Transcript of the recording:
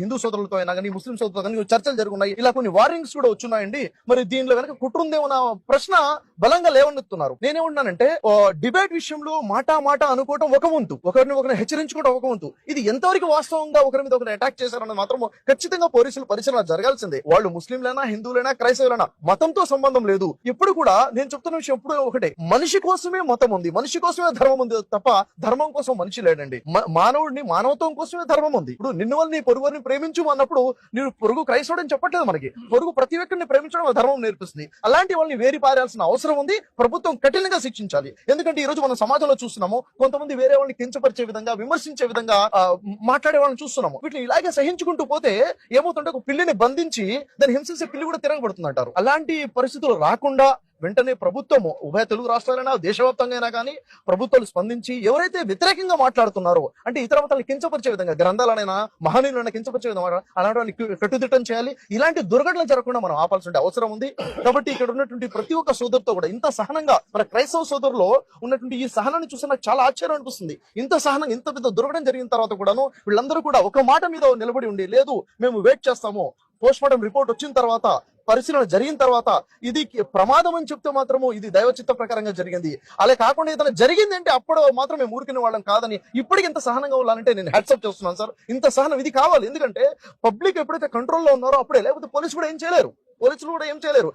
హిందూ సోదరులతో అయినా కానీ ముస్లిం సోదరులతో కానీ చర్చలు జరుగున్నాయి. ఇలా కొన్ని వార్నింగ్స్ కూడా వచ్చున్నాయండి. మరి దీనిలో కనుక కుట్రుందేమన్న ప్రశ్న బలంగా లేవనెత్తున్నారు. నేనేమంటున్నానంటే డిబేట్ విషయంలో మాట అనుకోవడం ఒక వంతు, ఒకరిని హెచ్చరించుకోవడం ఒక వంతు. ఇది ఎంతవరకు వాస్తవంగా ఒకరి మీద ఒకరిని అటాక్ చేశారన్నది మాత్రం ఖచ్చితంగా పోలీసులు పరిశీలన జరగాల్సిందే. వాళ్ళు ముస్లింలైనా, హిందువులైనా, క్రైస్తవులైనా మతంతో సంబంధం లేదు. ఇప్పుడు కూడా నేను చెప్తున్న విషయం ఎప్పుడు ఒకటే, మనిషి కోసమే మతం ఉంది, మనిషి కోసమే ధర్మం ఉంది తప్ప ధర్మం కోసం మనిషి లేడండి. మానవుడిని మానవత్వం కోసమే ధర్మం ఉంది. ఇప్పుడు నిన్ను వాళ్ళని పొరుగుని ప్రేమించు అన్నప్పుడు నేను పొరుగు క్రైస్తవుడు అని చెప్పట్లేదు. మనకి పొరుగు ప్రతి ఒక్కరిని ప్రేమించడం ధర్మం నేర్పిస్తుంది. అలాంటి వాళ్ళని వేరి పారాల్సిన అవసరం ఉంది. ప్రభుత్వం కఠినంగా శిక్షించాలి. ఎందుకంటే ఈ రోజు మనం సమాజంలో చూస్తున్నాము, కొంతమంది వేరే వాళ్ళని కించపరిచే విధంగా, విమర్శించే విధంగా మాట్లాడే వాళ్ళని చూస్తున్నాము. వీటిని ఇలాగే సహించుకుంటూ పోతే ఏమవుతుంటే ఒక పిల్లిని బంధించి దాన్ని హింసించే పిల్లి కూడా తిరగబడుతుంది అంటారు. అలాంటి పరిస్థితులు రాకుండా వెంటనే ప్రభుత్వము ఉభయ తెలుగు రాష్ట్రాలైనా దేశవ్యాప్తంగా అయినా కానీ ప్రభుత్వాలు స్పందించి ఎవరైతే వ్యతిరేకంగా మాట్లాడుతున్నారో, అంటే ఇతర మతాలను కించపరిచే విధంగా, గ్రంథాలైనా మహనీయులైనా కించపరిచే విధంగా అలాంటి వాళ్ళని కట్టుదిట్టం చేయాలి. ఇలాంటి దుర్ఘటనలు జరగకుండా మనం ఆపాల్సిన అవసరం ఉంది. కాబట్టి ఇక్కడ ఉన్నటువంటి ప్రతి ఒక్క సోదరుతో కూడా ఇంత సహనంగా, మన క్రైస్తవ సోదరులో ఉన్నటువంటి ఈ సహనాన్ని చూస్తే నాకు చాలా ఆశ్చర్యం అనిపిస్తుంది. ఇంత సహనంగా, ఇంత పెద్ద దుర్ఘటన జరిగిన తర్వాత కూడాను వీళ్ళందరూ కూడా ఒక మాట మీద నిలబడి ఉండి, లేదు మేము వెయిట్ చేస్తాము, పోస్ట్ మార్టం రిపోర్ట్ వచ్చిన తర్వాత, పరిశీలన జరిగిన తర్వాత ఇది ప్రమాదం అని చెప్తే మాత్రము ఇది దైవ చిత్త ప్రకారంగా జరిగింది, అలా కాకుండా ఏదైనా జరిగింది అంటే అప్పుడు మాత్రం మేము ఊరికిన వాళ్ళం కాదని ఇప్పటికి ఇంత సహనంగా ఉండాలంటే నేను హ్యాట్సప్ చేస్తున్నాను సార్. ఇంత సహనం ఇది కావాలి. ఎందుకంటే పబ్లిక్ ఎప్పుడైతే కంట్రోల్లో ఉన్నారో అప్పుడే, లేకపోతే పోలీసులు కూడా ఏం చేయలేరు.